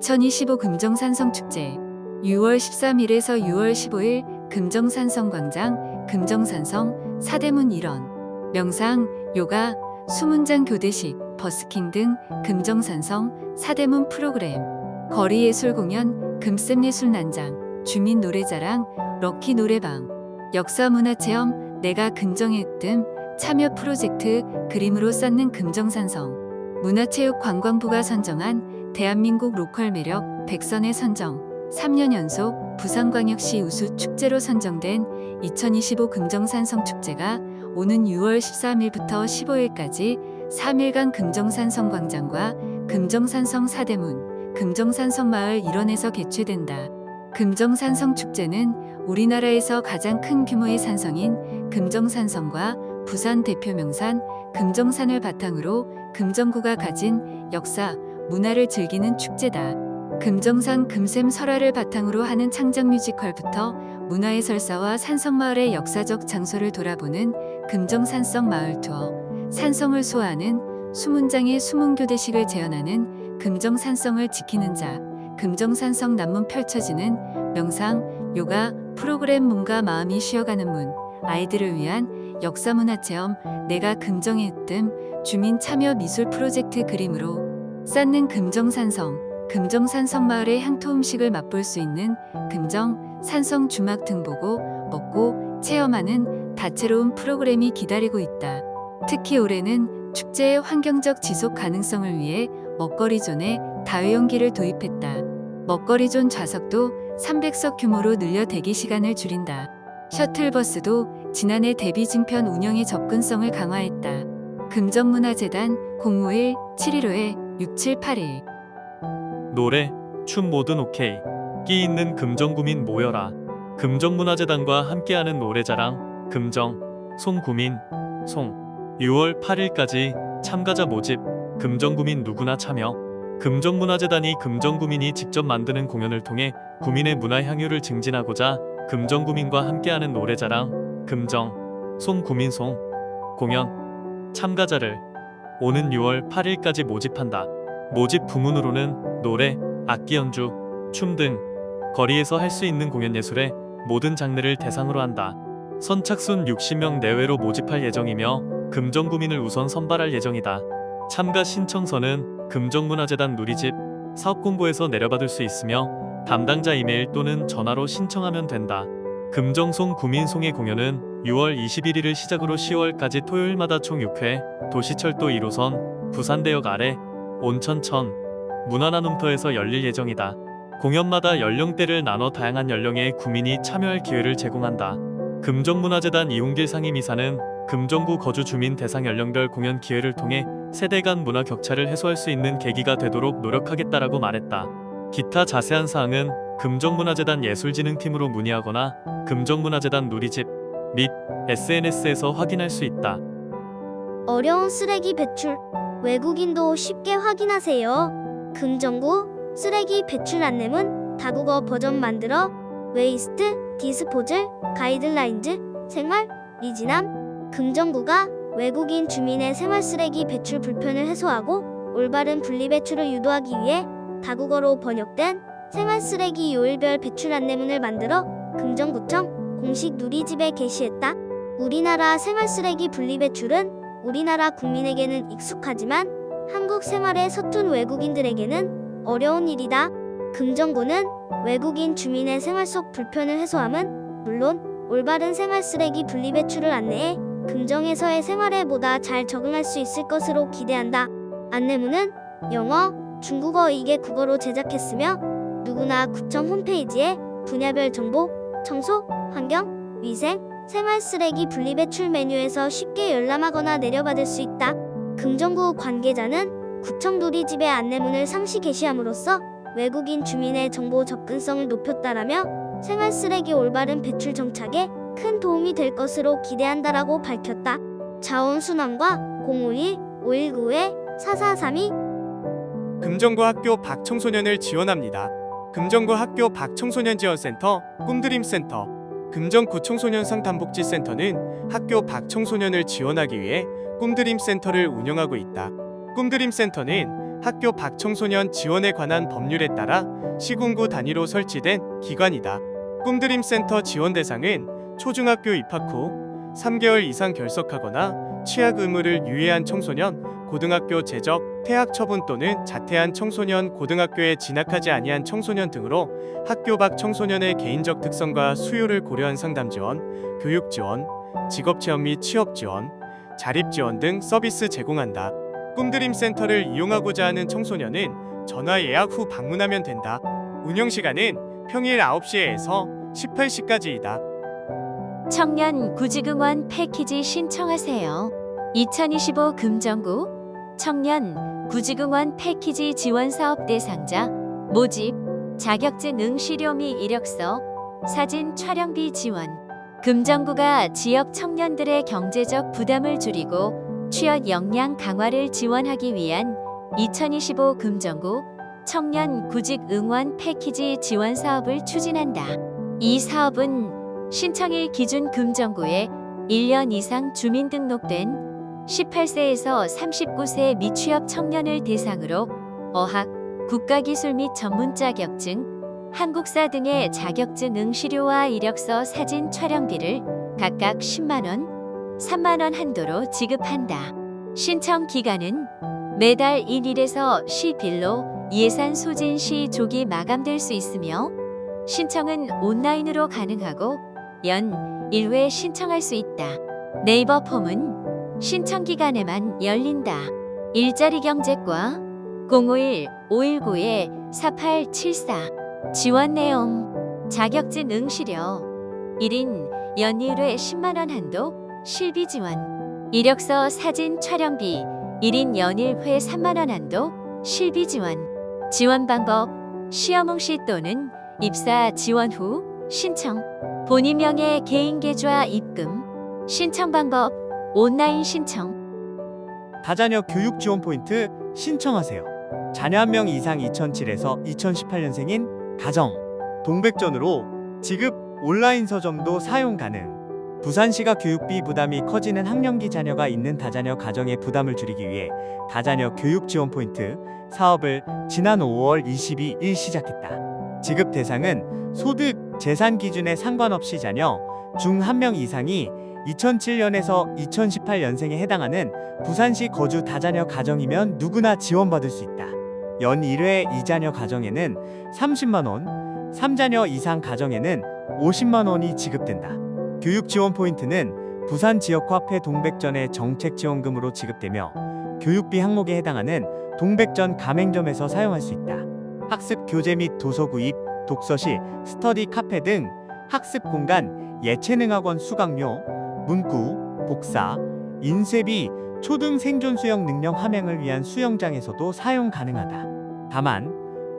2025 금정산성축제 6월 13일에서 6월 15일 금정산성광장 금정산성 사대문 일원 명상, 요가, 수문장 교대식, 버스킹 등 금정산성 사대문 프로그램 거리예술 공연, 금샘예술 난장, 주민 노래자랑, 럭키 노래방 역사문화체험, 내가 금정의 으뜸 참여 프로젝트 그림으로 쌓는 금정산성 문화체육관광부가 선정한 대한민국 로컬 매력 100선에 선정 3년 연속 부산광역시 우수 축제로 선정된 2025 금정산성 축제가 오는 6월 13일부터 15일까지 3일간 금정산성 광장과 금정산성 사대문, 금정산성 마을 일원에서 개최된다. 금정산성 축제는 우리나라에서 가장 큰 규모의 산성인 금정산성과 부산 대표 명산 금정산을 바탕으로 금정구가 가진 역사, 문화를 즐기는 축제다. 금정산 금샘 설화를 바탕으로 하는 창작 뮤지컬부터 문화해설사와 산성마을의 역사적 장소를 돌아보는 금정산성 마을 투어, 산성을 소화하는 수문장의 수문교대식을 재현하는 금정산성을 지키는 자, 금정산성 남문 펼쳐지는 명상, 요가 프로그램 몸과 마음이 쉬어가는 문, 아이들을 위한 역사문화체험, 내가 금정의 으뜸 주민 참여 미술 프로젝트 그림으로 쌓는 금정산성, 금정산성 마을의 향토 음식을 맛볼 수 있는 금정 산성 주막 등 보고 먹고 체험하는 다채로운 프로그램이 기다리고 있다. 특히 올해는 축제의 환경적 지속 가능성을 위해 먹거리존에 다회용기를 도입했다. 먹거리존 좌석도 300석 규모로 늘려 대기 시간을 줄인다. 셔틀버스도 지난해 대비 증편 운영의 접근성을 강화했다. 금정문화재단 051-715-6781 노래, 춤 뭐든 오케이. 끼 있는 금정구민 모여라. 금정문화재단과 함께하는 노래자랑 금정, 송구민, 송 6월 8일까지 참가자 모집, 금정구민 누구나 참여. 금정문화재단이 금정구민이 직접 만드는 공연을 통해 구민의 문화 향유를 증진하고자 금정구민과 함께하는 노래자랑 금정, 송구민송 공연 참가자를 오는 6월 8일까지 모집한다. 모집 부문으로는 노래, 악기 연주, 춤 등 거리에서 할 수 있는 공연 예술의 모든 장르를 대상으로 한다. 선착순 60명 내외로 모집할 예정이며 금정구민을 우선 선발할 예정이다. 참가 신청서는 금정문화재단 누리집 사업공고에서 내려받을 수 있으며 담당자 이메일 또는 전화로 신청하면 된다. 금정송 구민송의 공연은 6월 21일을 시작으로 10월까지 토요일마다 총 6회 도시철도 1호선 부산대역 아래 온천천 문화나눔터에서 열릴 예정이다. 공연마다 연령대를 나눠 다양한 연령의 구민이 참여할 기회를 제공한다. 금정문화재단 이홍길 상임이사는 금정구 거주 주민 대상 연령별 공연 기회를 통해 세대 간 문화 격차를 해소할 수 있는 계기가 되도록 노력하겠다라고 말했다. 기타 자세한 사항은 금정문화재단 예술진흥팀으로 문의하거나 금정문화재단 누리집 및 SNS에서 확인할 수 있다. 어려운 쓰레기 배출, 외국인도 쉽게 확인하세요. 금정구 쓰레기 배출 안내문 다국어 버전 만들어 웨이스트, 디스포즐, 가이드라인즈, 생활, 리지남 금정구가 외국인 주민의 생활 쓰레기 배출 불편을 해소하고 올바른 분리 배출을 유도하기 위해 다국어로 번역된 생활 쓰레기 요일별 배출 안내문을 만들어 금정구청 공식 누리집에 게시했다. 우리나라 생활 쓰레기 분리 배출은 우리나라 국민에게는 익숙하지만 한국 생활에 서툰 외국인들에게는 어려운 일이다. 금정구는 외국인 주민의 생활 속 불편을 해소함은 물론 올바른 생활 쓰레기 분리 배출을 안내해 금정에서의 생활에 보다 잘 적응할 수 있을 것으로 기대한다. 안내문은 영어, 중국어, 이게 국어로 제작했으며 누구나 구청 홈페이지에 분야별 정보, 청소, 환경, 위생, 생활 쓰레기 분리 배출 메뉴에서 쉽게 열람하거나 내려받을 수 있다. 금정구 관계자는 구청 누리집의 안내문을 상시 게시함으로써 외국인 주민의 정보 접근성을 높였다라며 생활 쓰레기 올바른 배출 정착에 큰 도움이 될 것으로 기대한다라고 밝혔다. 자원순환과 051-519-4432 금정구 학교 박청소년을 지원합니다. 금정구 학교 박청소년지원센터, 꿈드림센터, 금정구청소년 상담복지센터는 학교 박청소년을 지원하기 위해 꿈드림센터를 운영하고 있다. 꿈드림센터는 학교 박청소년 지원에 관한 법률에 따라 시군구 단위로 설치된 기관이다. 꿈드림 센터 지원 대상은 초중학교 입학 후 3개월 이상 결석하거나 취약 의무를 유예한 청소년, 고등학교 재적, 퇴학 처분 또는 자퇴한 청소년, 고등학교에 진학하지 아니한 청소년 등으로 학교 밖 청소년의 개인적 특성과 수요를 고려한 상담 지원, 교육 지원, 직업 체험 및 취업 지원, 자립 지원 등 서비스 제공한다. 꿈드림 센터를 이용하고자 하는 청소년은 전화 예약 후 방문하면 된다. 운영 시간은 평일 9시에서 18시까지이다. 청년 구직응원 패키지 신청하세요. 2025 금정구 청년 구직응원 패키지 지원 사업 대상자 모집, 자격증 응시료 및 이력서, 사진 촬영비 지원. 금정구가 지역 청년들의 경제적 부담을 줄이고 취업 역량 강화를 지원하기 위한 2025 금정구 청년 구직 응원 패키지 지원 사업을 추진한다. 이 사업은 신청일 기준 금정구에 1년 이상 주민등록된 18세에서 39세 미취업 청년을 대상으로 어학, 국가기술 및 전문 자격증, 한국사 등의 자격증 응시료와 이력서 사진 촬영비를 각각 10만 원, 3만 원 한도로 지급한다. 신청 기간은 매달 1일에서 10일로 예산 소진 시 조기 마감될 수 있으며 신청은 온라인으로 가능하고 연 1회 신청할 수 있다. 네이버 폼은 신청 기간에만 열린다. 일자리 경제과 051-519-4874 지원 내용 자격증 응시료 1인 연일회 10만 원 한도 실비 지원 이력서 사진 촬영비 1인 연일회 3만 원 한도 실비 지원 지원 방법 시험 응시 또는 입사 지원 후 신청 본인 명의 개인 계좌 입금 신청 방법 온라인 신청 다자녀 교육 지원 포인트 신청하세요. 자녀 1명 이상 2007에서 2018년생인 가정 동백전으로 지급 온라인 서점도 사용 가능. 부산시가 교육비 부담이 커지는 학령기 자녀가 있는 다자녀 가정의 부담을 줄이기 위해 다자녀 교육 지원 포인트 사업을 지난 5월 22일 시작했다. 지급 대상은 소득, 재산 기준에 상관없이 자녀 중 1명 이상이 2007년에서 2018년생에 해당하는 부산시 거주 다자녀 가정이면 누구나 지원받을 수 있다. 연 1회 2자녀 가정에는 30만 원, 3자녀 이상 가정에는 50만 원이 지급된다. 교육 지원 포인트는 부산 지역화폐 동백전의 정책 지원금으로 지급되며 교육비 항목에 해당하는 동백전 가맹점에서 사용할 수 있다. 학습 교재 및 도서 구입, 독서실, 스터디 카페 등 학습 공간, 예체능학원 수강료, 문구, 복사, 인쇄비, 초등 생존 수영 능력 함양을 위한 수영장에서도 사용 가능하다. 다만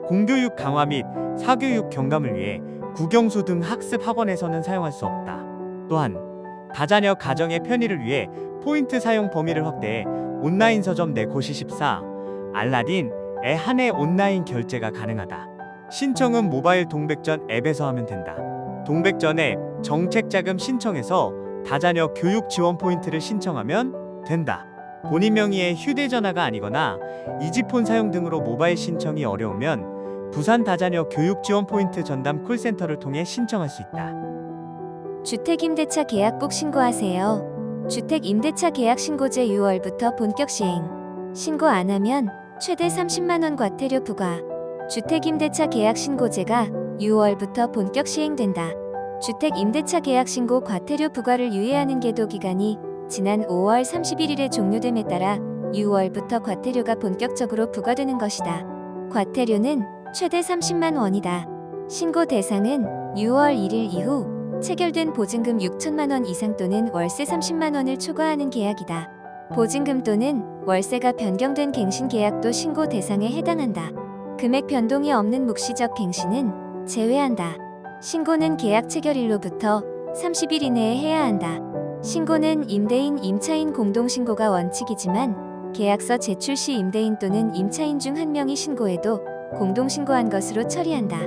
공교육 강화 및 사교육 경감을 위해 국영수 등 학습 학원에서는 사용할 수 없다. 또한 다자녀 가정의 편의를 위해 포인트 사용 범위를 확대해 온라인 서점 네고시14, 알라딘에 한해 온라인 결제가 가능하다. 신청은 모바일 동백전 앱에서 하면 된다. 동백전 앱 정책자금 신청에서 다자녀 교육 지원 포인트를 신청하면 된다. 본인 명의의 휴대전화가 아니거나 이지폰 사용 등으로 모바일 신청이 어려우면 부산 다자녀 교육 지원 포인트 전담 콜센터를 통해 신청할 수 있다. 주택임대차 계약 꼭 신고하세요. 주택임대차 계약 신고제 6월부터 본격 시행. 신고 안 하면 최대 30만 원 과태료 부과. 주택임대차 계약 신고제가 6월부터 본격 시행된다. 주택임대차 계약 신고 과태료 부과를 유예하는 계도 기간이 지난 5월 31일에 종료됨에 따라 6월부터 과태료가 본격적으로 부과되는 것이다. 과태료는 최대 30만 원이다. 신고 대상은 6월 1일 이후 체결된 보증금 6천만 원 이상 또는 월세 30만 원을 초과하는 계약이다. 보증금 또는 월세가 변경된 갱신 계약도 신고 대상에 해당한다. 금액 변동이 없는 묵시적 갱신은 제외한다. 신고는 계약 체결일로부터 30일 이내에 해야 한다. 신고는 임대인, 임차인 공동신고가 원칙이지만 계약서 제출 시 임대인 또는 임차인 중 한 명이 신고해도 공동신고한 것으로 처리한다.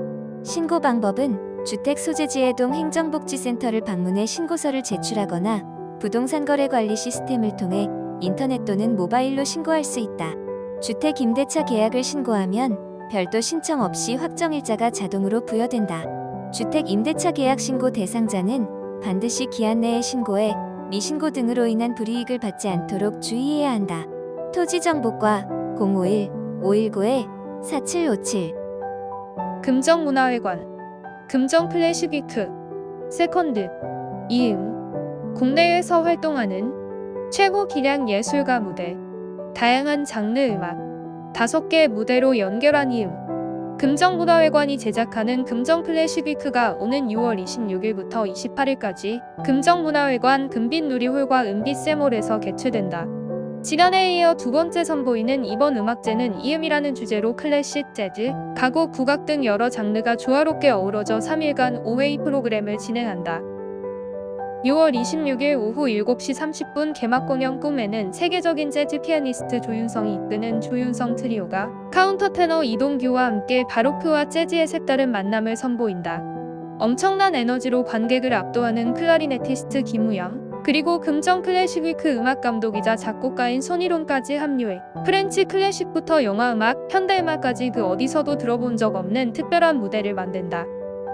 신고 방법은 주택소재지회동 행정복지센터를 방문해 신고서를 제출하거나 부동산거래관리 시스템을 통해 인터넷 또는 모바일로 신고할 수 있다. 주택 임대차 계약을 신고하면 별도 신청 없이 확정일자가 자동으로 부여된다. 주택 임대차 계약 신고 대상자는 반드시 기한 내에 신고해 미신고 등으로 인한 불이익을 받지 않도록 주의해야 한다. 토지정보과 051-519-4757 금정문화회관, 금정클래식위크, 세컨드, 이음, 국내에서 활동하는 최고 기량 예술가 무대, 다양한 장르 음악, 5개 무대로 연결한 이음, 금정문화회관이 제작하는 금정클래식위크가 오는 6월 26일부터 28일까지 금정문화회관 금빛누리홀과 은빛세몰에서 개최된다. 지난해에 이어 두 번째 선보이는 이번 음악제는 이음이라는 주제로 클래식, 재즈, 가곡, 국악 등 여러 장르가 조화롭게 어우러져 3일간 5회 프로그램을 진행한다. 6월 26일 오후 7시 30분 개막 공연 꿈에는 세계적인 재즈 피아니스트 조윤성이 이끄는 조윤성 트리오가 카운터 테너 이동규와 함께 바로크와 재즈의 색다른 만남을 선보인다. 엄청난 에너지로 관객을 압도하는 클라리네티스트 김우영, 그리고 금정 클래식위크 음악 감독이자 작곡가인 손희론까지 합류해 프렌치 클래식부터 영화음악, 현대음악까지 그 어디서도 들어본 적 없는 특별한 무대를 만든다.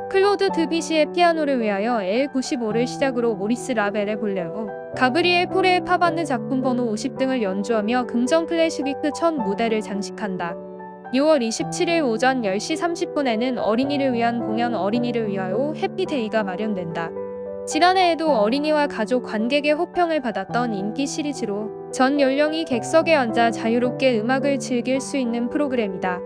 클로드 드뷔시의 피아노를 위하여 L95를 시작으로 모리스 라벨의 볼레로, 가브리엘 포레의 파바느 작품 번호 50 등을 연주하며 금정 클래식위크 첫 무대를 장식한다. 6월 27일 오전 10시 30분에는 어린이를 위한 공연 어린이를 위하여 해피데이가 마련된다. 지난해에도 어린이와 가족 관객의 호평을 받았던 인기 시리즈로 전 연령이 객석에 앉아 자유롭게 음악을 즐길 수 있는 프로그램이다.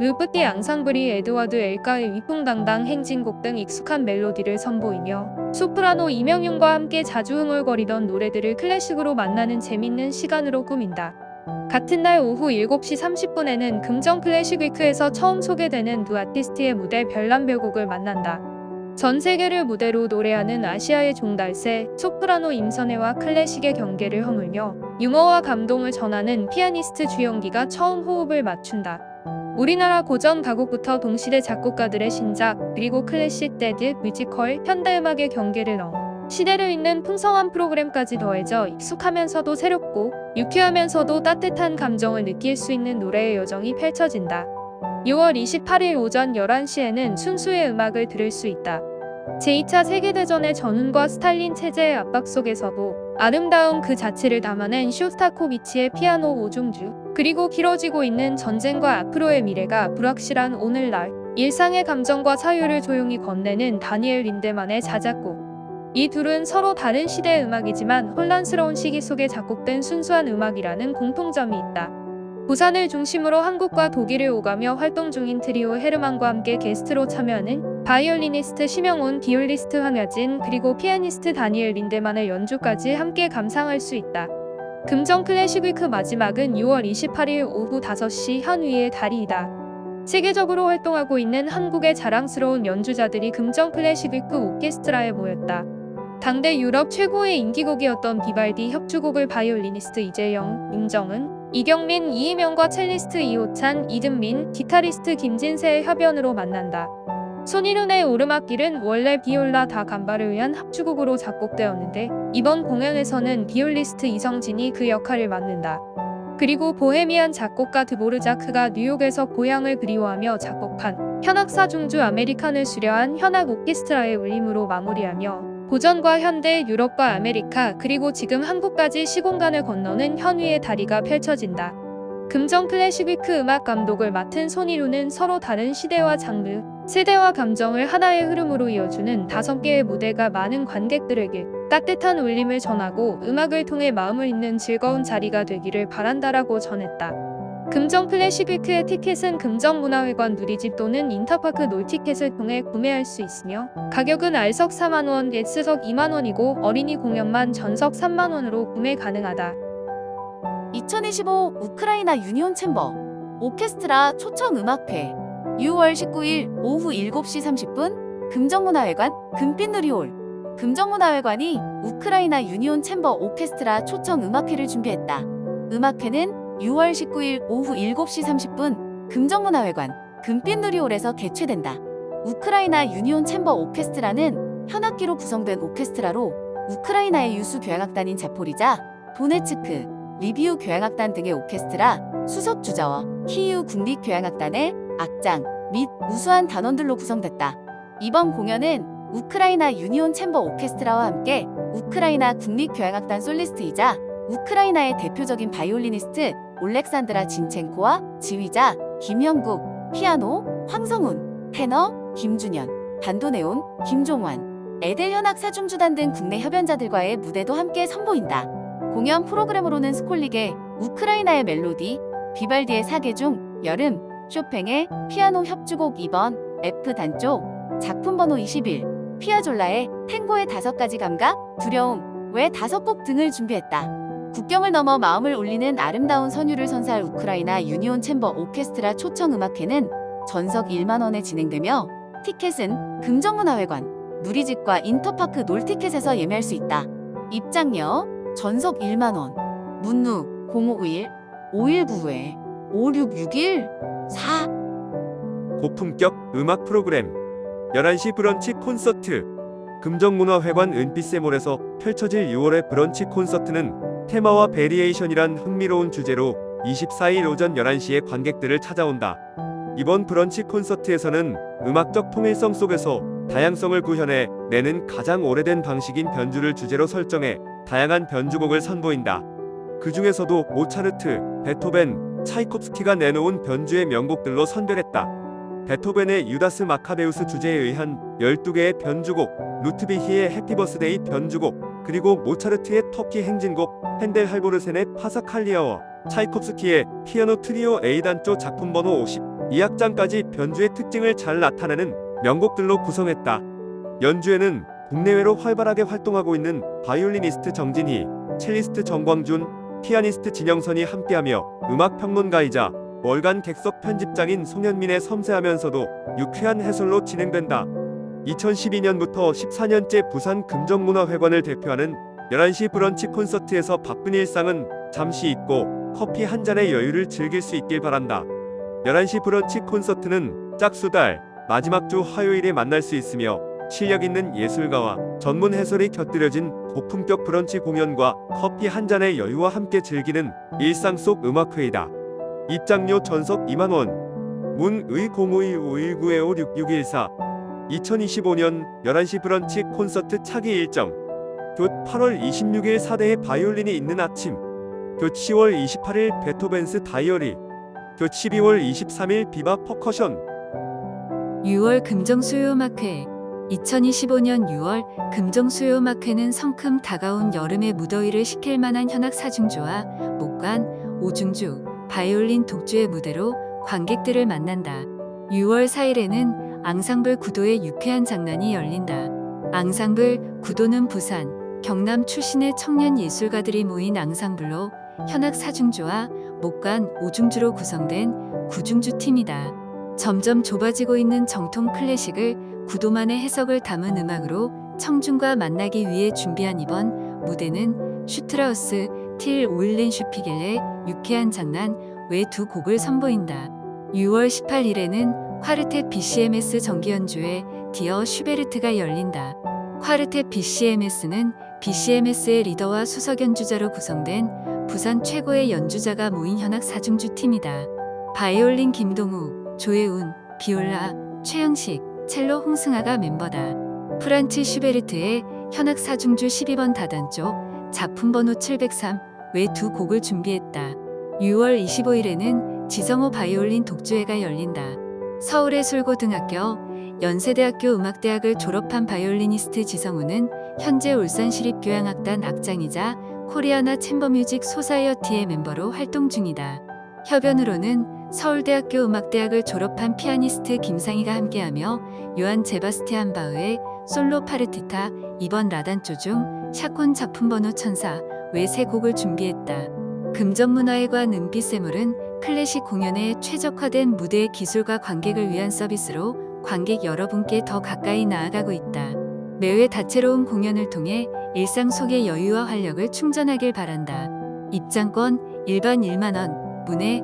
루프티 앙상블이 에드워드 엘가의 위풍당당 행진곡 등 익숙한 멜로디를 선보이며 소프라노 이명윤과 함께 자주 흥얼거리던 노래들을 클래식으로 만나는 재밌는 시간으로 꾸민다. 같은 날 오후 7시 30분에는 금정 클래식위크에서 처음 소개되는 두 아티스트의 무대 별남별곡을 만난다. 전 세계를 무대로 노래하는 아시아의 종달새, 소프라노 임선혜와 클래식의 경계를 허물며 유머와 감동을 전하는 피아니스트 주영기가 처음 호흡을 맞춘다. 우리나라 고전 가곡부터 동시대 작곡가들의 신작, 그리고 클래식, 재즈, 뮤지컬, 현대음악의 경계를 넣어 시대를 잇는 풍성한 프로그램까지 더해져 익숙하면서도 새롭고 유쾌하면서도 따뜻한 감정을 느낄 수 있는 노래의 여정이 펼쳐진다. 6월 28일 오전 11시에는 순수의 음악을 들을 수 있다. 제2차 세계대전의 전운과 스탈린 체제의 압박 속에서도 아름다움 그 자체를 담아낸 쇼스타코비치의 피아노 오중주, 그리고 길어지고 있는 전쟁과 앞으로의 미래가 불확실한 오늘날, 일상의 감정과 사유를 조용히 건네는 다니엘 린데만의 자작곡. 이 둘은 서로 다른 시대의 음악이지만 혼란스러운 시기 속에 작곡된 순수한 음악이라는 공통점이 있다. 부산을 중심으로 한국과 독일을 오가며 활동 중인 트리오 헤르만과 함께 게스트로 참여하는 바이올리니스트 심영훈, 비올리스트 황여진, 그리고 피아니스트 다니엘 린데만의 연주까지 함께 감상할 수 있다. 금정 클래식위크 마지막은 6월 28일 오후 5시 현위의 달이다. 세계적으로 활동하고 있는 한국의 자랑스러운 연주자들이 금정 클래식위크 오케스트라에 모였다. 당대 유럽 최고의 인기곡이었던 비발디 협주곡을 바이올리니스트 이재영, 임정은, 이경민, 이희명과 첼리스트 이호찬, 이든민, 기타리스트 김진세의 협연으로 만난다. 손희륜의 오르막길은 원래 비올라 다 감바를 위한 합주곡으로 작곡되었는데 이번 공연에서는 비올리스트 이성진이 그 역할을 맡는다. 그리고 보헤미안 작곡가 드보르자크가 뉴욕에서 고향을 그리워하며 작곡한 현악사 중주 아메리칸을 수려한 현악 오케스트라의 울림으로 마무리하며 고전과 현대, 유럽과 아메리카, 그리고 지금 한국까지 시공간을 건너는 현위의 다리가 펼쳐진다. 금정 클래식위크 음악 감독을 맡은 손희륜은 서로 다른 시대와 장르, 세대와 감정을 하나의 흐름으로 이어주는 5개의 무대가 많은 관객들에게 따뜻한 울림을 전하고 음악을 통해 마음을 잇는 즐거운 자리가 되기를 바란다라고 전했다. 금정 클래식위크의 티켓은 금정문화회관 누리집 또는 인터파크 놀티켓을 통해 구매할 수 있으며 가격은 R석 4만원, S석 2만원이고 어린이 공연만 전석 3만원으로 구매 가능하다. 2025 우크라이나 유니온 챔버 오케스트라 초청음악회 6월 19일 오후 7시 30분 금정문화회관 금빛누리홀. 금정문화회관이 우크라이나 유니온 챔버 오케스트라 초청음악회를 준비했다. 음악회는 6월 19일 오후 7시 30분 금정문화회관 금빛누리홀에서 개최된다. 우크라이나 유니온 챔버 오케스트라는 현악기로 구성된 오케스트라로 우크라이나의 유수 교향악단인 자포리자, 도네츠크, 리비우 교향악단 등의 오케스트라, 수석 주자와 키이우 국립교향악단의 악장 및 우수한 단원들로 구성됐다. 이번 공연은 우크라이나 유니온 챔버 오케스트라와 함께 우크라이나 국립교향악단 솔리스트이자 우크라이나의 대표적인 바이올리니스트 올렉산드라 진첸코와 지휘자 김형국, 피아노 황성훈, 테너 김준현, 반도네온 김종환, 에델 현악 사중주단 등 국내 협연자들과의 무대도 함께 선보인다. 공연 프로그램으로는 스콜릭의 우크라이나의 멜로디, 비발디의 사계 중 여름, 쇼팽의 피아노 협주곡 2번, F 단조, 작품 번호 21, 피아졸라의 탱고의 5가지 감각, 두려움, 외 5곡 등을 준비했다. 국경을 넘어 마음을 울리는 아름다운 선율을 선사할 우크라이나 유니온 챔버 오케스트라 초청음악회는 전석 1만 원에 진행되며 티켓은 금정문화회관, 누리집과 인터파크 놀티켓에서 예매할 수 있다. 입장료 전석 1만 원, 문루 0551 5195에 5661 4. 고품격 음악 프로그램 11시 브런치 콘서트 금정문화회관 은빛샘홀에서 펼쳐질 6월의 브런치 콘서트는 테마와 베리에이션이란 흥미로운 주제로 24일 오전 11시에 관객들을 찾아온다. 이번 브런치 콘서트에서는 음악적 통일성 속에서 다양성을 구현해 내는 가장 오래된 방식인 변주를 주제로 설정해 다양한 변주곡을 선보인다. 그 중에서도 모차르트, 베토벤, 차이콥스키가 내놓은 변주의 명곡들로 선별했다. 베토벤의 유다스 마카베우스 주제에 의한 12개의 변주곡, 루트비히의 해피버스데이 변주곡, 그리고 모차르트의 터키 행진곡, 핸델 할보르센의 파사칼리아와 차이콥스키의 피아노 트리오 A단조 작품 번호 50, 2악장까지 변주의 특징을 잘 나타내는 명곡들로 구성했다. 연주에는 국내외로 활발하게 활동하고 있는 바이올리니스트 정진희, 첼리스트 정광준, 피아니스트 진영선이 함께하며 음악평론가이자 월간 객석 편집장인 송현민의 섬세하면서도 유쾌한 해설로 진행된다. 2012년부터 14년째 부산 금정문화회관을 대표하는 11시 브런치 콘서트에서 바쁜 일상은 잠시 잊고 커피 한 잔의 여유를 즐길 수 있길 바란다. 11시 브런치 콘서트는 짝수달 마지막 주 화요일에 만날 수 있으며 실력 있는 예술가와 전문 해설이 곁들여진 고품격 브런치 공연과 커피 한 잔의 여유와 함께 즐기는 일상 속 음악회이다. 입장료 전석 2만원, 문의 051519-5614. 2025년 11시 브런치 콘서트 차기 일정. 귳 8월 26일 4대의 바이올린이 있는 아침, 귳 10월 28일 베토벤스 다이어리, 귳 12월 23일 비바 퍼커션. 6월 금정수요음악회 2025년 6월 금정수요음악회는 성큼 다가온 여름의 무더위를 식힐 만한 현악 사중주와 목관, 오중주, 바이올린 독주의 무대로 관객들을 만난다. 6월 4일에는 앙상블 구도의 유쾌한 장난이 열린다. 앙상블 구도는 부산, 경남 출신의 청년 예술가들이 모인 앙상블로 현악 사중주와 목관, 오중주로 구성된 구중주 팀이다. 점점 좁아지고 있는 정통 클래식을 구도만의 해석을 담은 음악으로 청중과 만나기 위해 준비한 이번 무대는 슈트라우스, 틸 오일렌슈피겔의 유쾌한 장난 외 2곡을 선보인다. 6월 18일에는 콰르텟 BCMS 정기연주회 디어 슈베르트가 열린다. 콰르텟 BCMS는 BCMS의 리더와 수석 연주자로 구성된 부산 최고의 연주자가 모인 현악 사중주 팀이다. 바이올린 김동우, 조혜운, 비올라, 최영식, 첼로 홍승아가 멤버다. 프란츠 슈베르트의 현악 사중주 12번 다단조, 작품 번호 703 외 2곡을 준비했다. 6월 25일에는 지성호 바이올린 독주회가 열린다. 서울예술고등학교, 연세대학교 음악대학을 졸업한 바이올리니스트 지성우는 현재 울산시립교향악단 악장이자 코리아나 챔버뮤직 소사이어티의 멤버로 활동 중이다. 협연으로는 서울대학교 음악대학을 졸업한 피아니스트 김상희가 함께하며 요한 제바스티안 바흐의 솔로 파르티타 2번 라단조 중 샤콘 작품 번호 1004 외 3곡을 준비했다. 금정문화회관 은빛샘물은 클래식 공연에 최적화된 무대의 기술과 관객을 위한 서비스로 관객 여러분께 더 가까이 나아가고 있다. 매회 다채로운 공연을 통해 일상 속의 여유와 활력을 충전하길 바란다. 입장권 일반 1만원, 문의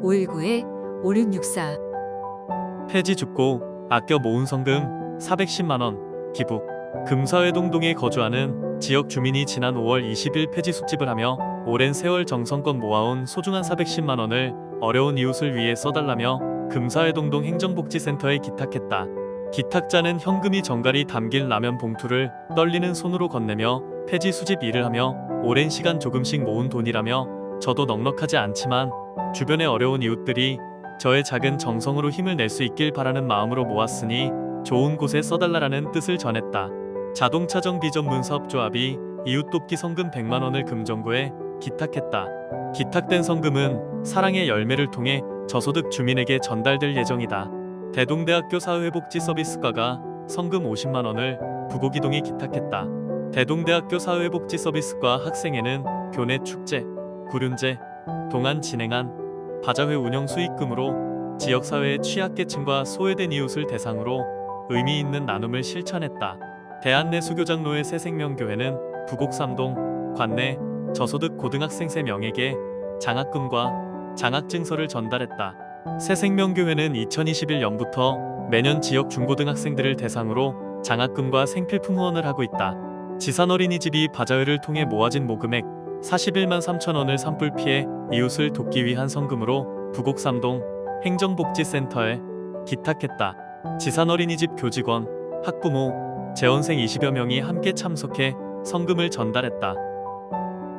051-519-5664. 폐지 줍고 아껴 모은 성금 410만원 기부. 금사회 동동에 거주하는 지역 주민이 지난 5월 20일 폐지 숙집을 하며 오랜 세월 정성껏 모아온 소중한 410만 원을 어려운 이웃을 위해 써달라며 금사회동동 행정복지센터에 기탁했다. 기탁자는 현금이 정갈이 담긴 라면 봉투를 떨리는 손으로 건네며 폐지 수집 일을 하며 오랜 시간 조금씩 모은 돈이라며 저도 넉넉하지 않지만 주변의 어려운 이웃들이 저의 작은 정성으로 힘을 낼 수 있길 바라는 마음으로 모았으니 좋은 곳에 써달라라는 뜻을 전했다. 자동차 정비 전문 사업조합이 이웃 돕기 성금 100만 원을 금정구에 기탁했다. 기탁된 성금은 사랑의 열매를 통해 저소득 주민에게 전달될 예정이다. 대동대학교 사회복지서비스과가 성금 50만 원을 부곡이동에 기탁했다. 대동대학교 사회복지서비스과 학생회는 교내 축제, 구륜제, 동안 진행한 바자회 운영 수익금으로 지역사회의 취약계층과 소외된 이웃을 대상으로 의미 있는 나눔을 실천했다. 대한내수교장로회 새생명교회는 부곡삼동 관내 저소득 고등학생 3명에게 장학금과 장학증서를 전달했다. 새생명교회는 2021년부터 매년 지역 중고등학생들을 대상으로 장학금과 생필품 후원을 하고 있다. 지산어린이집이 바자회를 통해 모아진 모금액 41만 3천 원을 산불 피해 이웃을 돕기 위한 성금으로 부곡삼동 행정복지센터에 기탁했다. 지산어린이집 교직원, 학부모, 재원생 20여 명이 함께 참석해 성금을 전달했다.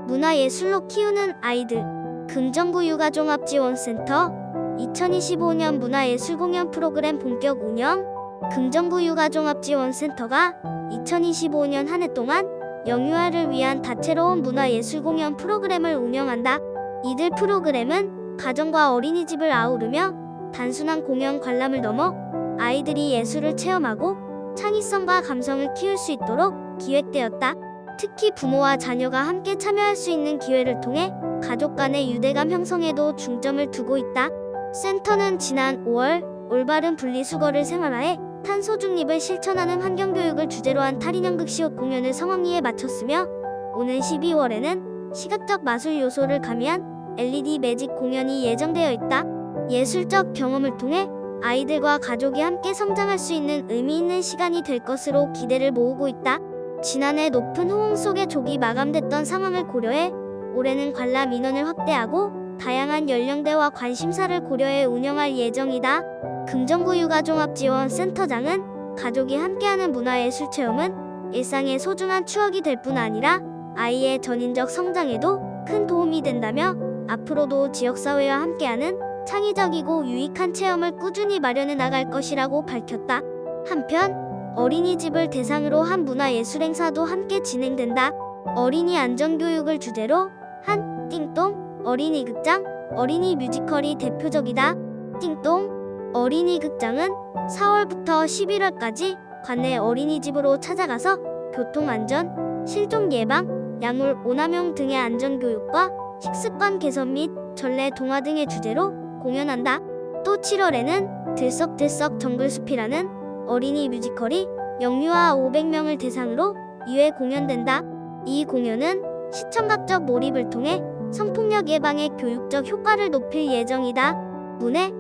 문화예술로 키우는 아이들 금정구 육아종합지원센터 2025년 문화예술공연 프로그램 본격 운영. 금정구 육아종합지원센터가 2025년 한 해 동안 영유아를 위한 다채로운 문화예술공연 프로그램을 운영한다. 이들 프로그램은 가정과 어린이집을 아우르며 단순한 공연 관람을 넘어 아이들이 예술을 체험하고 창의성과 감성을 키울 수 있도록 기획되었다. 특히 부모와 자녀가 함께 참여할 수 있는 기회를 통해 가족 간의 유대감 형성에도 중점을 두고 있다. 센터는 지난 5월 올바른 분리수거를 생활화해 탄소 중립을 실천하는 환경교육을 주제로 한 탈인형극 시옷 공연을 성황리에 마쳤으며 오는 12월에는 시각적 마술 요소를 가미한 LED 매직 공연이 예정되어 있다. 예술적 경험을 통해 아이들과 가족이 함께 성장할 수 있는 의미 있는 시간이 될 것으로 기대를 모으고 있다. 지난해 높은 호응 속에 조기 마감됐던 상황을 고려해 올해는 관람 인원을 확대하고 다양한 연령대와 관심사를 고려해 운영할 예정이다. 금정구 육아종합지원센터장은 가족이 함께하는 문화예술 체험은 일상의 소중한 추억이 될 뿐 아니라 아이의 전인적 성장에도 큰 도움이 된다며 앞으로도 지역사회와 함께하는 창의적이고 유익한 체험을 꾸준히 마련해 나갈 것이라고 밝혔다. 한편 어린이집을 대상으로 한 문화예술 행사도 함께 진행된다. 어린이 안전교육을 주제로 한 띵동 어린이극장, 어린이 뮤지컬이 대표적이다. 띵동 어린이극장은 4월부터 11월까지 관내 어린이집으로 찾아가서 교통안전, 실종 예방, 약물 오남용 등의 안전교육과 식습관 개선 및 전래 동화 등의 주제로 공연한다. 또 7월에는 들썩들썩 정글숲이라는 어린이 뮤지컬이 영유아 500명을 대상으로 2회 공연된다. 이 공연은 시청각적 몰입을 통해 성폭력 예방의 교육적 효과를 높일 예정이다. 문의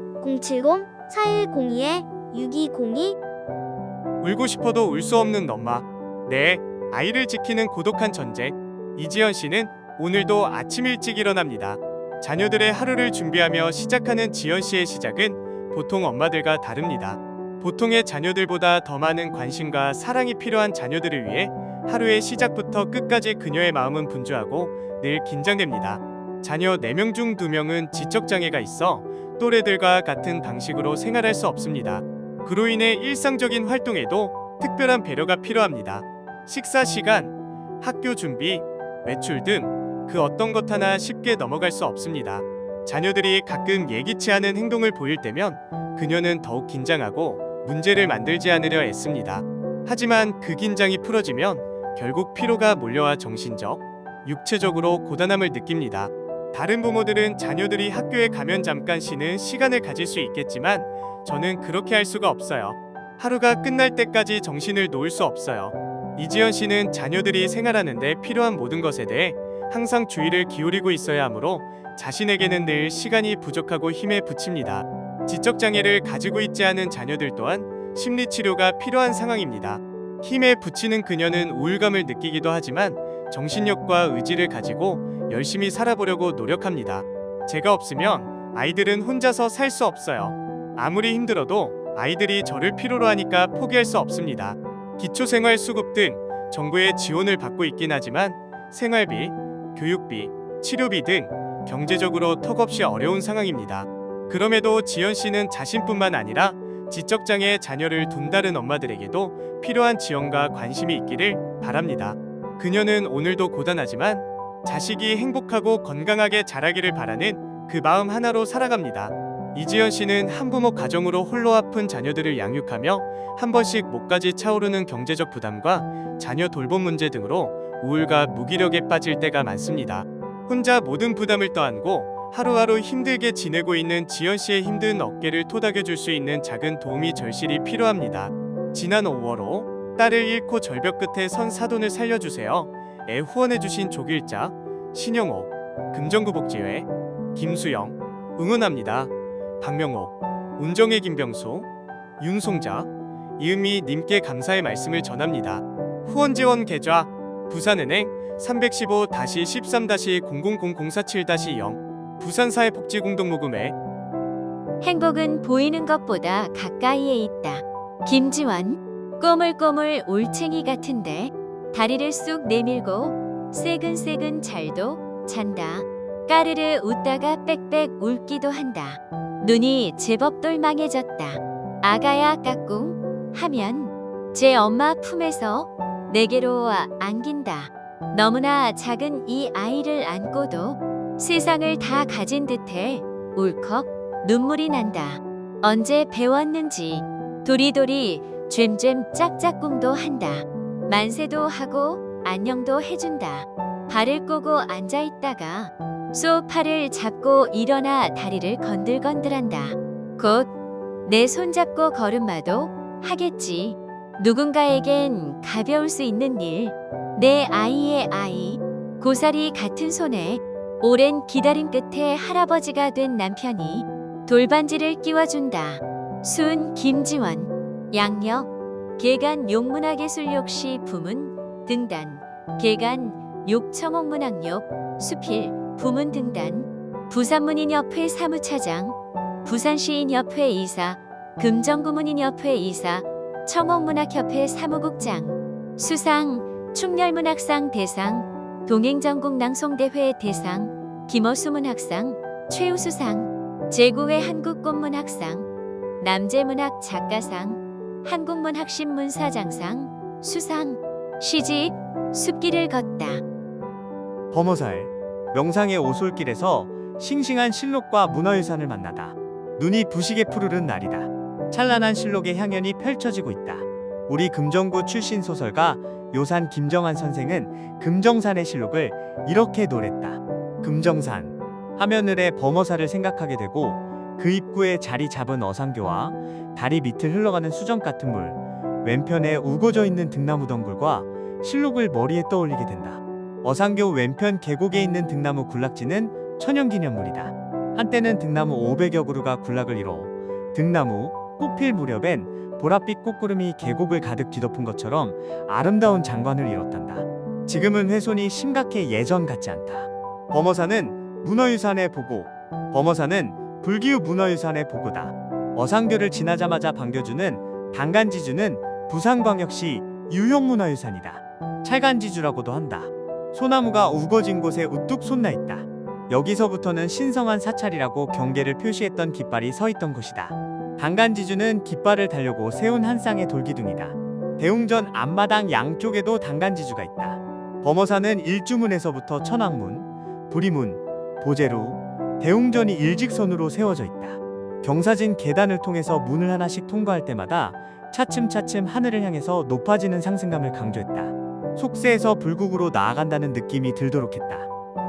070-4102-6202. 울고 싶어도 울 수 없는 엄마. 네, 아이를 지키는 고독한 전쟁. 이지연 씨는 오늘도 아침 일찍 일어납니다. 자녀들의 하루를 준비하며 시작하는 지연 씨의 시작은 보통 엄마들과 다릅니다. 보통의 자녀들보다 더 많은 관심과 사랑이 필요한 자녀들을 위해 하루의 시작부터 끝까지 그녀의 마음은 분주하고 늘 긴장됩니다. 자녀 4명 중 2명은 지적장애가 있어 또래들과 같은 방식으로 생활할 수 없습니다. 그로 인해 일상적인 활동에도 특별한 배려가 필요합니다. 식사 시간, 학교 준비, 외출 등 그 어떤 것 하나 쉽게 넘어갈 수 없습니다. 자녀들이 가끔 예기치 않은 행동을 보일 때면 그녀는 더욱 긴장하고 문제를 만들지 않으려 애씁니다. 하지만 그 긴장이 풀어지면 결국 피로가 몰려와 정신적, 육체적으로 고단함을 느낍니다. 다른 부모들은 자녀들이 학교에 가면 잠깐 쉬는 시간을 가질 수 있겠지만 저는 그렇게 할 수가 없어요. 하루가 끝날 때까지 정신을 놓을 수 없어요. 이지연 씨는 자녀들이 생활하는데 필요한 모든 것에 대해 항상 주의를 기울이고 있어야 하므로 자신에게는 늘 시간이 부족하고 힘에 부칩니다. 지적장애를 가지고 있지 않은 자녀들 또한 심리치료가 필요한 상황입니다. 힘에 부치는 그녀는 우울감을 느끼기도 하지만 정신력과 의지를 가지고 열심히 살아보려고 노력합니다. 제가 없으면 아이들은 혼자서 살 수 없어요. 아무리 힘들어도 아이들이 저를 필요로 하니까 포기할 수 없습니다. 기초생활수급 등 정부의 지원을 받고 있긴 하지만 생활비, 교육비, 치료비 등 경제적으로 턱없이 어려운 상황입니다. 그럼에도 지연 씨는 자신뿐만 아니라 지적장애 자녀를 둔 다른 엄마들에게도 필요한 지원과 관심이 있기를 바랍니다. 그녀는 오늘도 고단하지만 자식이 행복하고 건강하게 자라기를 바라는 그 마음 하나로 살아갑니다. 이지연 씨는 한부모 가정으로 홀로 아픈 자녀들을 양육하며 한 번씩 목까지 차오르는 경제적 부담과 자녀 돌봄 문제 등으로 우울과 무기력에 빠질 때가 많습니다. 혼자 모든 부담을 떠안고 하루하루 힘들게 지내고 있는 지연 씨의 힘든 어깨를 토닥여줄 수 있는 작은 도움이 절실히 필요합니다. 지난 5월호 딸을 잃고 절벽 끝에 선 사돈을 살려주세요. 에 후원해주신 조길자, 신영옥, 금정구복지회, 김수영, 응원합니다. 박명옥, 운정의 김병수, 윤송자, 이은미 님께 감사의 말씀을 전합니다. 후원 지원 계좌 부산은행 315-13-000047-0 부산사회복지공동모금회. 행복은 보이는 것보다 가까이에 있다. 김지원. 꼬물꼬물 올챙이 같은데 다리를 쑥 내밀고 새근새근 잘도 잔다. 까르르 웃다가 빽빽 울기도 한다. 눈이 제법 똘망해졌다. 아가야 까꿍 하면 제 엄마 품에서 내게로 안긴다. 너무나 작은 이 아이를 안고도 세상을 다 가진 듯해 울컥 눈물이 난다. 언제 배웠는지 도리도리 쨈쨈 짝짝꿍도 한다. 만세도 하고 안녕도 해준다. 발을 꼬고 앉아있다가 소파를 잡고 일어나 다리를 건들건들한다. 곧 내 손잡고 걸음마도 하겠지. 누군가에겐 가벼울 수 있는 일. 내 아이의 아이. 고사리 같은 손에 오랜 기다림 끝에 할아버지가 된 남편이 돌반지를 끼워준다. 순 김지원. 양력 개간 용문화예술욕시 부문 등단. 개간 욕청옥문학욕 수필 부문 등단. 부산문인협회 사무차장. 부산시인협회 이사. 금정구문인협회 이사. 청옥문학협회 사무국장. 수상 충렬문학상 대상. 동행전국낭송대회 대상. 김어수문학상 최우수상. 제9회 한국꽃문학상. 남재문학 작가상. 한국문학신문사장상 수상. 시집 숲길을 걷다. 범어살 명상의 오솔길에서 싱싱한 실록과 문화유산을 만나다. 눈이 부시게 푸르른 날이다. 찬란한 실록의 향연이 펼쳐지고 있다. 우리 금정구 출신 소설가 요산 김정한 선생은 금정산의 실록을 이렇게 노랬다. 금정산 하면을의 범어살을 생각하게 되고 그 입구에 자리 잡은 어상교와 다리 밑을 흘러가는 수정 같은 물, 왼편에 우거져 있는 등나무 덩굴과 실록을 머리에 떠올리게 된다. 어상교 왼편 계곡에 있는 등나무 군락지는 천연기념물이다. 한때는 등나무 500여 그루가 군락을 이뤄 등나무 꽃필 무렵엔 보랏빛 꽃구름이 계곡을 가득 뒤덮은 것처럼 아름다운 장관을 이뤘단다. 지금은 훼손이 심각해 예전 같지 않다. 범어산은 문화유산의 보고, 범어산은 불기후 문화유산의 보고다. 어상교를 지나자마자 반겨주는 당간지주는 부산광역시 유형문화유산이다. 찰간지주라고도 한다. 소나무가 우거진 곳에 우뚝 솟나 있다. 여기서부터는 신성한 사찰이라고 경계를 표시했던 깃발이 서 있던 곳이다. 당간지주는 깃발을 달려고 세운 한 쌍의 돌기둥이다. 대웅전 앞마당 양쪽에도 당간지주가 있다. 범어산은 일주문에서부터 천왕문, 부리문, 보제루, 대웅전이 일직선으로 세워져 있다. 경사진 계단을 통해서 문을 하나씩 통과할 때마다 차츰차츰 하늘을 향해서 높아지는 상승감을 강조했다. 속세에서 불국으로 나아간다는 느낌이 들도록 했다.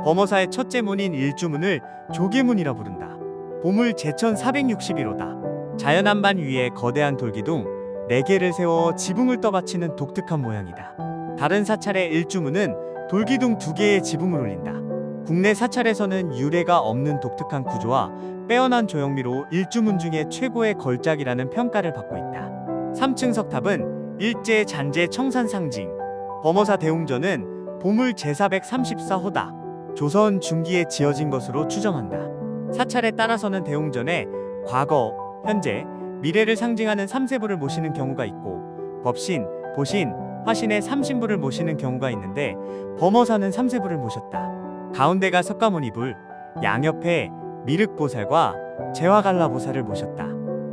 범어사의 첫째 문인 일주문을 조계문이라 부른다. 보물 제천 461호다. 자연안반 위에 거대한 돌기둥 4개를 세워 지붕을 떠받치는 독특한 모양이다. 다른 사찰의 일주문은 돌기둥 2개의 지붕을 올린다. 국내 사찰에서는 유례가 없는 독특한 구조와 빼어난 조형미로 일주문 중에 최고의 걸작이라는 평가를 받고 있다. 3층 석탑은 일제 잔재 청산 상징. 범어사 대웅전은 보물 제434호다. 조선 중기에 지어진 것으로 추정한다. 사찰에 따라서는 대웅전에 과거, 현재, 미래를 상징하는 삼세부를 모시는 경우가 있고 법신, 보신, 화신의 삼신부를 모시는 경우가 있는데 범어사는 삼세부를 모셨다. 가운데가 석가모니불, 양옆에 미륵보살과 제화갈라보살을 모셨다.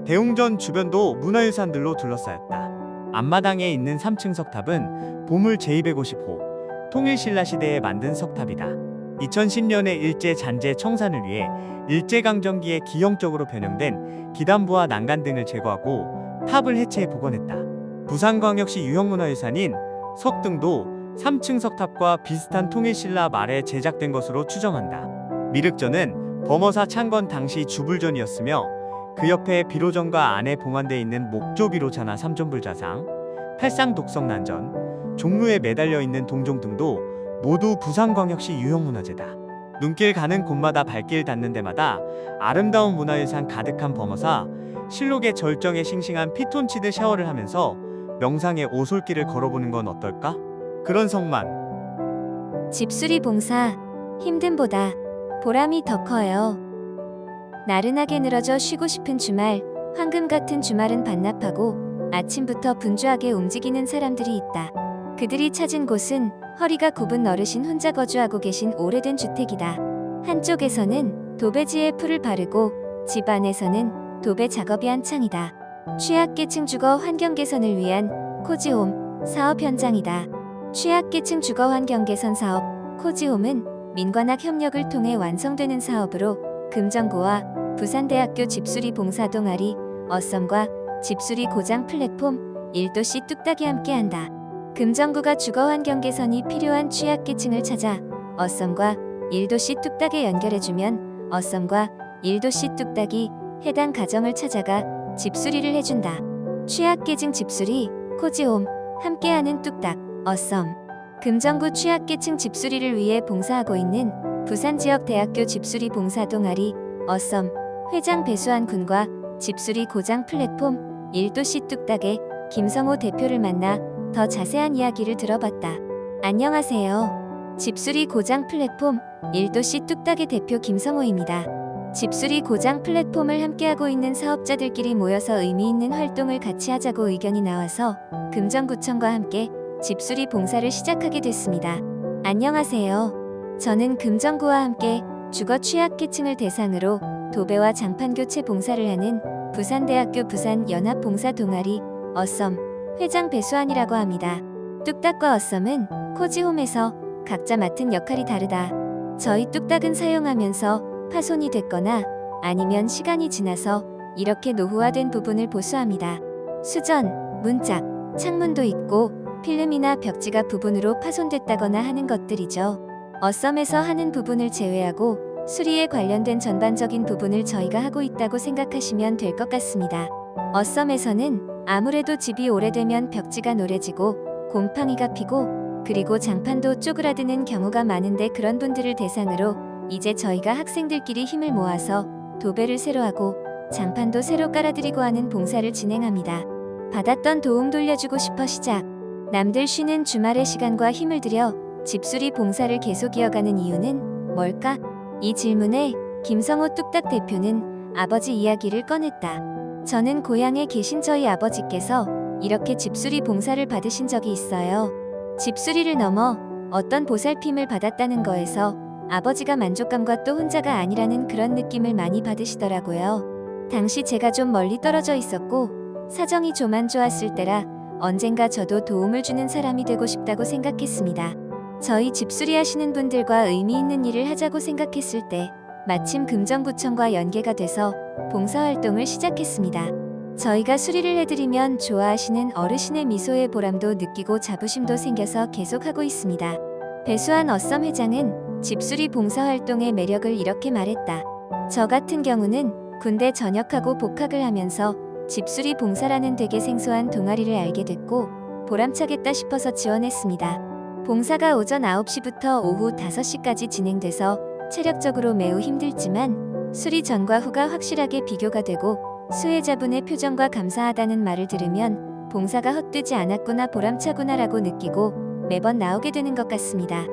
대웅전 주변도 문화유산들로 둘러싸였다. 앞마당에 있는 3층 석탑은 보물 제250호 통일신라 시대에 만든 석탑이다. 2010년에 일제 잔재 청산을 위해 일제강점기에 기형적으로 변형된 기단부와 난간 등을 제거하고 탑을 해체해 복원했다. 부산광역시 유형문화유산인 석등도 3층 석탑과 비슷한 통일신라 말에 제작된 것으로 추정한다. 미륵전은 범어사 창건 당시 주불전이었으며 그 옆에 비로전과 안에 봉안되어 있는 목조비로자나 삼존불자상, 팔상독성난전, 종루에 매달려 있는 동종 등도 모두 부산광역시 유형문화재다. 눈길 가는 곳마다 발길 닿는 데마다 아름다운 문화유산 가득한 범어사, 실록의 절정에 싱싱한 피톤치드 샤워를 하면서 명상의 오솔길을 걸어보는 건 어떨까? 그런 성만. 집수리 봉사, 힘듦보다 보람이 더 커요. 나른하게 늘어져 쉬고 싶은 주말, 황금 같은 주말은 반납하고 아침부터 분주하게 움직이는 사람들이 있다. 그들이 찾은 곳은 허리가 굽은 어르신 혼자 거주하고 계신 오래된 주택이다. 한쪽에서는 도배지에 풀을 바르고 집 안에서는 도배 작업이 한창이다. 취약계층 주거 환경 개선을 위한 코지홈 사업 현장이다. 취약계층 주거 환경 개선 사업 코지홈은 민관학 협력을 통해 완성되는 사업으로 금정구와 부산대학교 집수리 봉사 동아리 어썸과 집수리 고장 플랫폼 1도씨 뚝딱이 함께한다. 금정구가 주거 환경 개선이 필요한 취약계층을 찾아 어썸과 1도씨 뚝딱에 연결해주면 어썸과 1도씨 뚝딱이 해당 가정을 찾아가 집수리를 해준다. 취약계층 집수리 코지홈 함께하는 뚝딱 어썸. 금정구 취약계층 집수리를 위해 봉사하고 있는 부산지역대학교 집수리 봉사 동아리 어썸 회장 배수환 군과 집수리 고장 플랫폼 1도씨 뚝딱의 김성호 대표를 만나 더 자세한 이야기를 들어봤다. 안녕하세요. 집수리 고장 플랫폼 1도씨 뚝딱의 대표 김성호입니다. 집수리 고장 플랫폼을 함께하고 있는 사업자들끼리 모여서 의미 있는 활동을 같이 하자고 의견이 나와서 금정구청과 함께 집수리 봉사를 시작하게 됐습니다. 안녕하세요. 저는 금정구와 함께 주거 취약계층을 대상으로 도배와 장판 교체 봉사를 하는 부산대학교 부산연합봉사 동아리 어썸 회장 배수환이라고 합니다. 뚝딱과 어썸은 코지홈에서 각자 맡은 역할이 다르다. 저희 뚝딱은 사용하면서 파손이 됐거나 아니면 시간이 지나서 이렇게 노후화된 부분을 보수합니다. 수전, 문짝, 창문도 있고 필름이나 벽지가 부분으로 파손됐다거나 하는 것들이죠. 어썸에서 하는 부분을 제외하고 수리에 관련된 전반적인 부분을 저희가 하고 있다고 생각하시면 될 것 같습니다. 어썸에서는 아무래도 집이 오래되면 벽지가 노래지고 곰팡이가 피고 그리고 장판도 쪼그라드는 경우가 많은데 그런 분들을 대상으로 이제 저희가 학생들끼리 힘을 모아서 도배를 새로 하고 장판도 새로 깔아드리고 하는 봉사를 진행합니다. 받았던 도움 돌려주고 싶어 시작. 남들 쉬는 주말의 시간과 힘을 들여 집수리 봉사를 계속 이어가는 이유는 뭘까? 이 질문에 김성호 뚝딱 대표는 아버지 이야기를 꺼냈다. 저는 고향에 계신 저희 아버지께서 이렇게 집수리 봉사를 받으신 적이 있어요. 집수리를 넘어 어떤 보살핌을 받았다는 거에서 아버지가 만족감과 또 혼자가 아니라는 그런 느낌을 많이 받으시더라고요. 당시 제가 좀 멀리 떨어져 있었고 사정이 좀 안 좋았을 때라 언젠가 저도 도움을 주는 사람이 되고 싶다고 생각했습니다. 저희 집수리 하시는 분들과 의미 있는 일을 하자고 생각했을 때 마침 금정구청과 연계가 돼서 봉사활동을 시작했습니다. 저희가 수리를 해드리면 좋아하시는 어르신의 미소의 보람도 느끼고 자부심도 생겨서 계속하고 있습니다. 배수환 어썸 회장은 집수리 봉사활동의 매력을 이렇게 말했다. 저 같은 경우는 군대 전역하고 복학을 하면서 집수리 봉사라는 되게 생소한 동아리를 알게 됐고 보람차겠다 싶어서 지원했습니다. 봉사가 오전 9시부터 오후 5시까지 진행돼서 체력적으로 매우 힘들지만 수리 전과 후가 확실하게 비교가 되고 수혜자분의 표정과 감사하다는 말을 들으면 봉사가 헛되지 않았구나 보람차구나라고 느끼고 매번 나오게 되는 것 같습니다.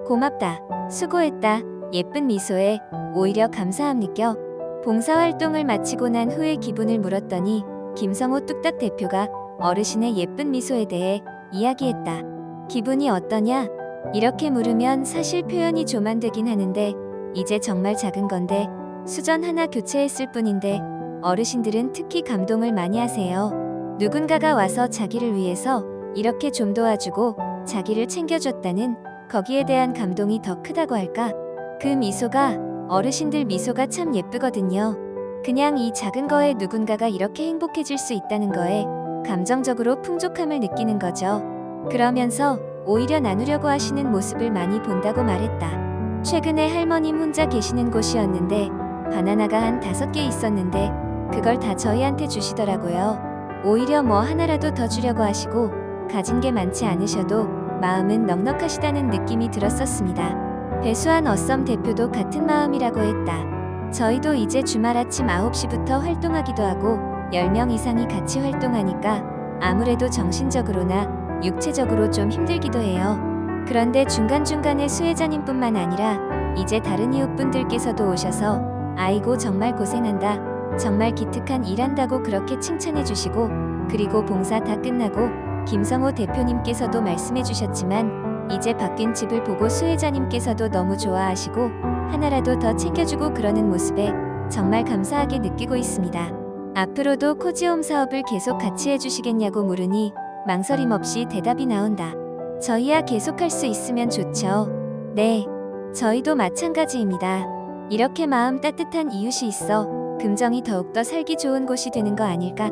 고맙다. 수고했다. 예쁜 미소에 오히려 감사함 느껴. 봉사활동을 마치고 난 후의 기분을 물었더니 김성호 뚝딱 대표가 어르신의 예쁜 미소에 대해 이야기했다. 기분이 어떠냐? 이렇게 물으면 사실 표현이 좀 안 되긴 하는데 이제 정말 작은 건데 수전 하나 교체했을 뿐인데 어르신들은 특히 감동을 많이 하세요. 누군가가 와서 자기를 위해서 이렇게 좀 도와주고 자기를 챙겨줬다는 거기에 대한 감동이 더 크다고 할까? 그 미소가 어르신들 미소가 참 예쁘거든요. 그냥 이 작은 거에 누군가가 이렇게 행복해질 수 있다는 거에 감정적으로 풍족함을 느끼는 거죠. 그러면서 오히려 나누려고 하시는 모습을 많이 본다고 말했다. 최근에 할머님 혼자 계시는 곳이었는데 바나나가 한 5개 있었는데 그걸 다 저희한테 주시더라고요. 오히려 뭐 하나라도 더 주려고 하시고 가진 게 많지 않으셔도 마음은 넉넉하시다는 느낌이 들었었습니다. 배수한 어썸 대표도 같은 마음이라고 했다. 저희도 이제 주말 아침 9시부터 활동하기도 하고 10명 이상이 같이 활동하니까 아무래도 정신적으로나 육체적으로 좀 힘들기도 해요. 그런데 중간중간에 수혜자님뿐만 아니라 이제 다른 이웃분들께서도 오셔서 아이고 정말 고생한다. 정말 기특한 일한다고 그렇게 칭찬해 주시고 그리고 봉사 다 끝나고 김성호 대표님께서도 말씀해 주셨지만 이제 바뀐 집을 보고 수혜자님께서도 너무 좋아하시고 하나라도 더 챙겨주고 그러는 모습에 정말 감사하게 느끼고 있습니다. 앞으로도 코지홈 사업을 계속 같이 해주시겠냐고 물으니 망설임 없이 대답이 나온다. 저희야 계속할 수 있으면 좋죠. 네, 저희도 마찬가지입니다. 이렇게 마음 따뜻한 이웃이 있어 금정이 더욱더 살기 좋은 곳이 되는 거 아닐까?